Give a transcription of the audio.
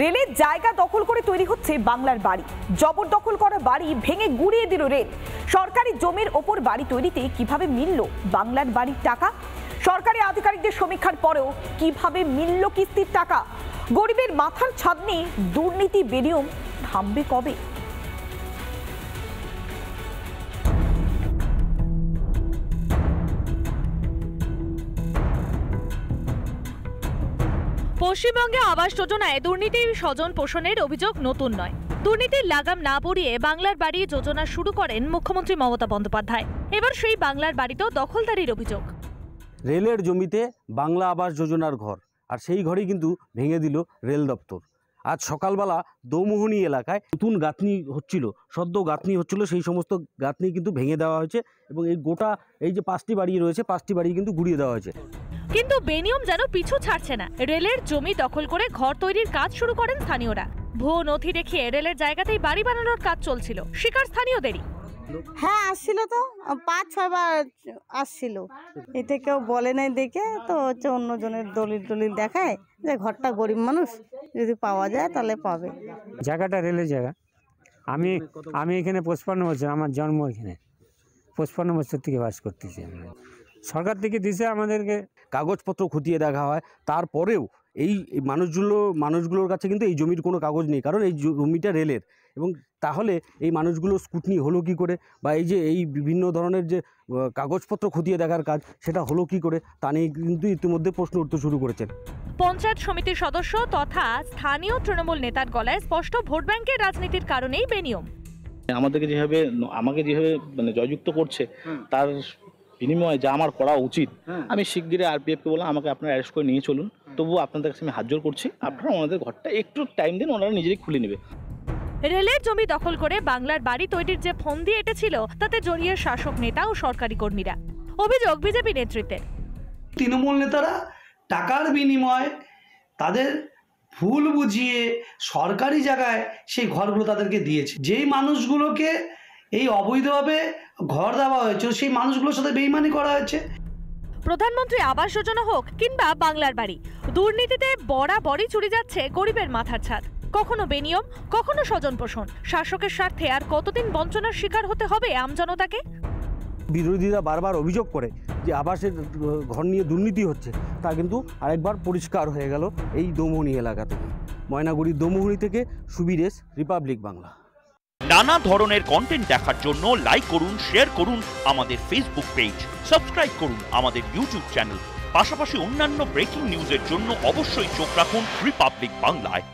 রেলের জায়গা দখল করে তৈরি হচ্ছে বাংলার বাড়ি। জবরদখল করা বাড়ি ভেঙে গুড়িয়ে দিল রেল। সরকারি জমির ওপর বাড়ি তৈরিতে কিভাবে মিলল বাংলার বাড়ির টাকা? সরকারি আধিকারিকদের সমীক্ষার পরেও কিভাবে মিলল কিস্তির টাকা? গরিবের মাথার ছাদ নিয়ে দুর্নীতি বেনিয়ম থামবে কবে? পশ্চিমবঙ্গে আবাস যোজনায় দুর্নীতির স্বজন পোষণের অভিযোগ নতুন নয়। দুর্নীতির লাগাম না পড়িয়ে বাংলার বাড়ি যোজনা শুরু করেন মুখ্যমন্ত্রী মমতা বন্দ্যোপাধ্যায়। এবার সেই বাংলার বাড়িতেও দখলদারির অভিযোগ। রেলের জমিতে বাংলা আবাস যোজনার ঘর, আর সেই ঘরই কিন্তু ভেঙে দিল রেল দপ্তর। আজ সকালবেলা দৌমোহনী এলাকায় নতুন গাঁথনি হচ্ছিল, সদ্য গাঁথনি হচ্ছিল, সেই সমস্ত গাঁথনি কিন্তু ভেঙে দেওয়া হয়েছে এবং এই গোটা এই যে 5টি বাড়ি রয়েছে, 5টি বাড়ি কিন্তু গুড়িয়ে দেওয়া হয়েছে। কিন্তু বেনিয়ম যেন পিছু ছাড়ছে না। রেলের জমি দখল করে ঘর তৈরির কাজ শুরু করেন স্থানীয়রা। ভুয়ো নথি দেখিয়ে রেলের জায়গাতেই বাড়ি বানানোর কাজ চলছিল, শিকার স্থানীয়দেরই। হ্যাঁ, আসছিল তো 5-6 বার আসছিল। এতে কেউ বলে নাই দেখে তো হচ্ছে অন্যজনের দলিল দেখায় যে ঘরটা গরিব মানুষ, যদি পাওয়া যায় তাহলে পাবে। জায়গাটা রেলের জায়গা। আমি এখানে 55 বছর, আমার জন্ম এখানে, 55 বছর থেকে বাস করতেছি। সরকার থেকে দিছে আমাদেরকে কাগজপত্র খতিয়ে দেখা হয়, তারপরেও এই মানুষগুলোর কাছে কিন্তু এই জমির কোনো কাগজ নেই, কারণ এই জমিটা রেলের। এবং তাহলে এই মানুষগুলোর স্কুটনি হলো কি করে, বা এই যে এই বিভিন্ন ধরনের যে কাগজপত্র খতিয়ে দেখার কাজ, সেটা হলো কি করে, তা নিয়ে কিন্তু ইতিমধ্যে প্রশ্ন উঠতে শুরু করেছেন। পঞ্চায়েত সমিতির সদস্য তথা স্থানীয় তৃণমূল নেতার গলায় স্পষ্ট ভোট ব্যাংকের রাজনীতির কারণেই বেনিয়ম। আমাকে যেভাবে মানে জয়যুক্ত করছে, তার বিনিময়ে যা আমার করা উচিত, আমি শিগগিরই আরপিএফকে বললাম আমাকে আপনারা অ্যারেস্ট করে নিয়ে চলুন। তবুও আপনাদের কাছে আমি হাত জোর করছি, আপনারা ওনাদের ঘরটা একটু টাইম দিন, ওনারা নিজেই খুলে নেবে। রেলের জমি দখল করে বাংলার বাড়ি তৈরির যে ফন্দি এঁটেছিল, তাতে জড়িয়ে শাসক নেতা ও সরকারি কর্মীরা। অভিযোগ বিজেপি নেতৃত্বের। তৃণমূল নেতারা টাকার বিনিময়ে তাদের ভুল বুঝিয়ে সরকারি জায়গায় সেই ঘরগুলো তাদেরকে দিয়েছে। যেই মানুষগুলোকে এই অবৈধভাবে ঘর দেওয়া হয়েছে, সেই মানুষগুলোর সাথে বেইমানি করা হয়েছে। প্রধানমন্ত্রী আবাস যোজনা হোক কিংবা বাংলার বাড়ি, দুর্নীতিতে বরাবরই চুরি যাচ্ছে গরিবের মাথার ছাদ। কখনো বেনিয়ম, কখনো স্বজন পোষণ। শাসকের স্বার্থে আর কতদিন বঞ্চনার শিকার হতে হবে আমজনতাকে? বিরোধীরা বারবার অভিযোগ করে যে আবাসের ঘর নিয়ে দুর্নীতি হচ্ছে, তা কিন্তু আরেকবার পরিষ্কার হয়ে গেল এই দৌমোহনী এলাকা থেকে। ময়নাগুড়ির দৌমোহনী থেকে সুবীরেশ, রিপাবলিক বাংলা। নানা ধরনের কন্টেন্ট দেখার জন্য লাইক করুন, শেয়ার করুন আমাদের ফেসবুক পেজ, সাবস্ক্রাইব করুন আমাদের ইউটিউব চ্যানেল। পাশাপাশি অন্যান্য ব্রেকিং নিউজের জন্য অবশ্যই চোখ রাখুন রিপাবলিক বাংলায়।